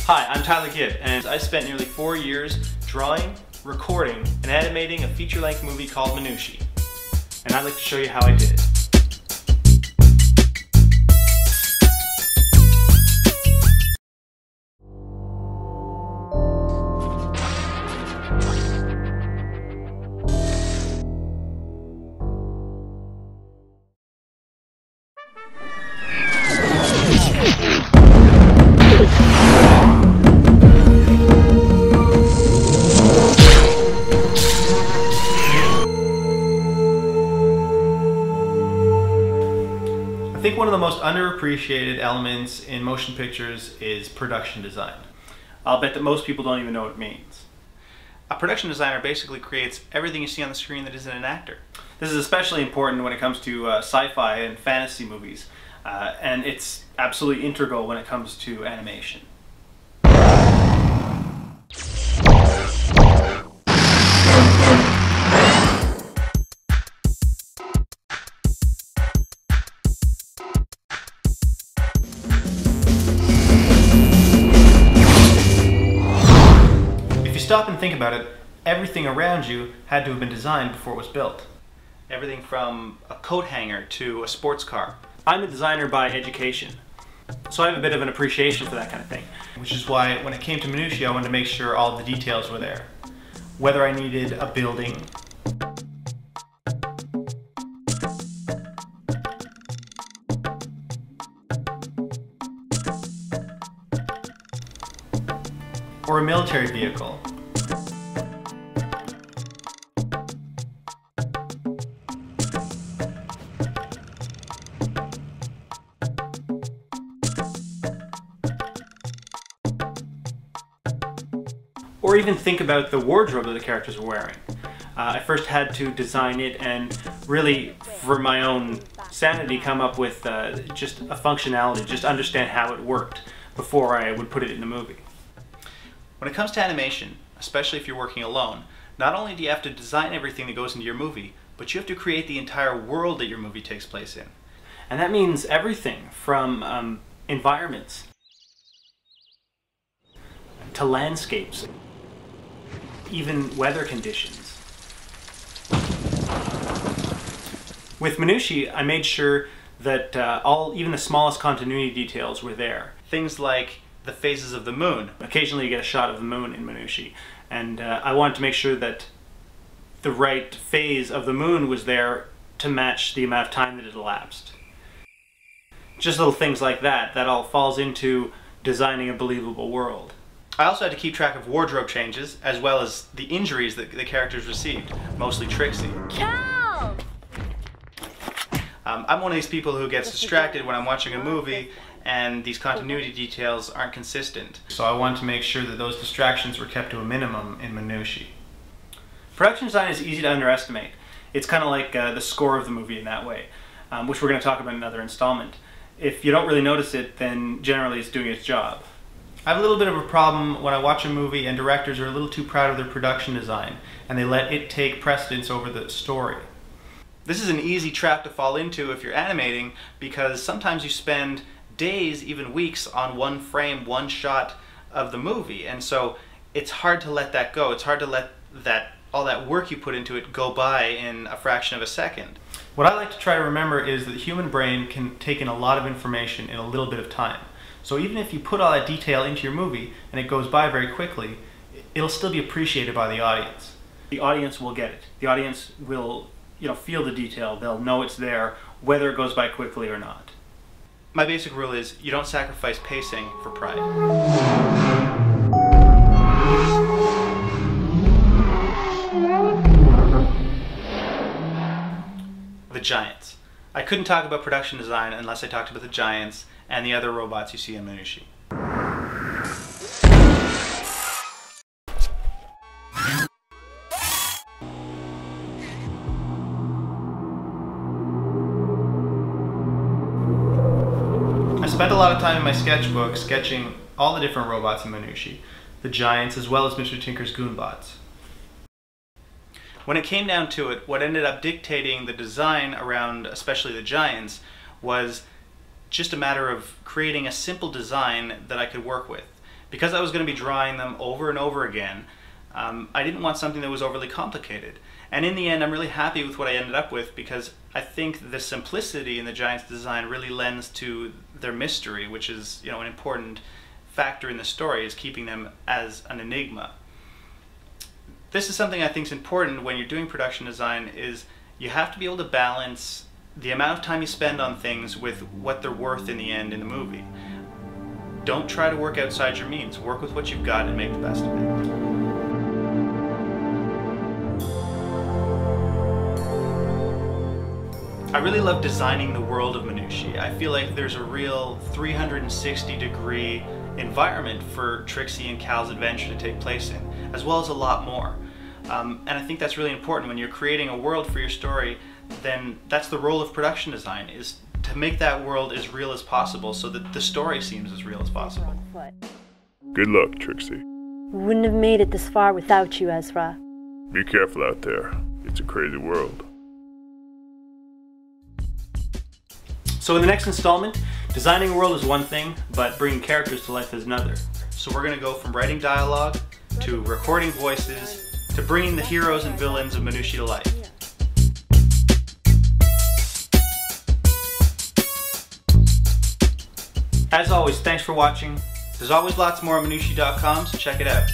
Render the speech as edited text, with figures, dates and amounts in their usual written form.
Hi, I'm Tyler Gibb, and I spent nearly 4 years drawing, recording, and animating a feature-length movie called Minushi. And I'd like to show you how I did it. I think one of the most underappreciated elements in motion pictures is production design. I'll bet that most people don't even know what it means. A production designer basically creates everything you see on the screen that isn't an actor. This is especially important when it comes to sci-fi and fantasy movies, and it's absolutely integral when it comes to animation. Stop and think about it, everything around you had to have been designed before it was built. Everything from a coat hanger to a sports car. I'm a designer by education, so I have a bit of an appreciation for that kind of thing. Which is why when it came to Minushi, I wanted to make sure all the details were there. Whether I needed a building, or a military vehicle. Or even think about the wardrobe that the characters were wearing. I first had to design it and really, for my own sanity, come up with just a functionality, just understand how it worked before I would put it in the movie. When it comes to animation, especially if you're working alone, not only do you have to design everything that goes into your movie, but you have to create the entire world that your movie takes place in. And that means everything from environments to landscapes, even weather conditions. With Minushi, I made sure that even the smallest continuity details were there. Things like the phases of the moon. Occasionally you get a shot of the moon in Minushi, and I wanted to make sure that the right phase of the moon was there to match the amount of time that it elapsed. Just little things like that all falls into designing a believable world. I also had to keep track of wardrobe changes, as well as the injuries that the characters received, mostly Trixie. Cow! I'm one of these people who gets distracted when I'm watching a movie and these continuity details aren't consistent. So I wanted to make sure that those distractions were kept to a minimum in Minushi. Production design is easy to underestimate. It's kind of like the score of the movie in that way, which we're going to talk about in another installment. If you don't really notice it, then generally it's doing its job. I have a little bit of a problem when I watch a movie and directors are a little too proud of their production design and they let it take precedence over the story. This is an easy trap to fall into if you're animating, because sometimes you spend days, even weeks, on one frame, one shot of the movie, and so it's hard to let that go. It's hard to let all that work you put into it go by in a fraction of a second. What I like to try to remember is that the human brain can take in a lot of information in a little bit of time. So even if you put all that detail into your movie and it goes by very quickly, it'll still be appreciated by the audience. The audience will get it. The audience will, feel the detail. They'll know it's there, whether it goes by quickly or not. My basic rule is you don't sacrifice pacing for pride. The Giants. I couldn't talk about production design unless I talked about the Giants and the other robots you see in Minushi. I spent a lot of time in my sketchbook sketching all the different robots in Minushi, the Giants as well as Mr. Tinker's Goonbots. When it came down to it, what ended up dictating the design around especially the Giants was just a matter of creating a simple design that I could work with. Because I was going to be drawing them over and over again, I didn't want something that was overly complicated. And in the end, I'm really happy with what I ended up with, because I think the simplicity in the giant's design really lends to their mystery, which is, you know, an important factor in the story, is keeping them as an enigma. This is something I think is important when you're doing production design, is you have to be able to balance the amount of time you spend on things with what they're worth in the end in the movie. Don't try to work outside your means. Work with what you've got and make the best of it. I really love designing the world of Minushi. I feel like there's a real 360-degree environment for Trixie and Cal's adventure to take place in, as well as a lot more. And I think that's really important. When you're creating a world for your story, then that's the role of production design, is to make that world as real as possible so that the story seems as real as possible. Good luck, Trixie. We wouldn't have made it this far without you, Ezra. Be careful out there. It's a crazy world. So in the next installment, designing a world is one thing, but bringing characters to life is another. So we're going to go from writing dialogue, to recording voices, to bringing the heroes and villains of Minushi to life. As always, thanks for watching. There's always lots more at Minushi.com, so check it out.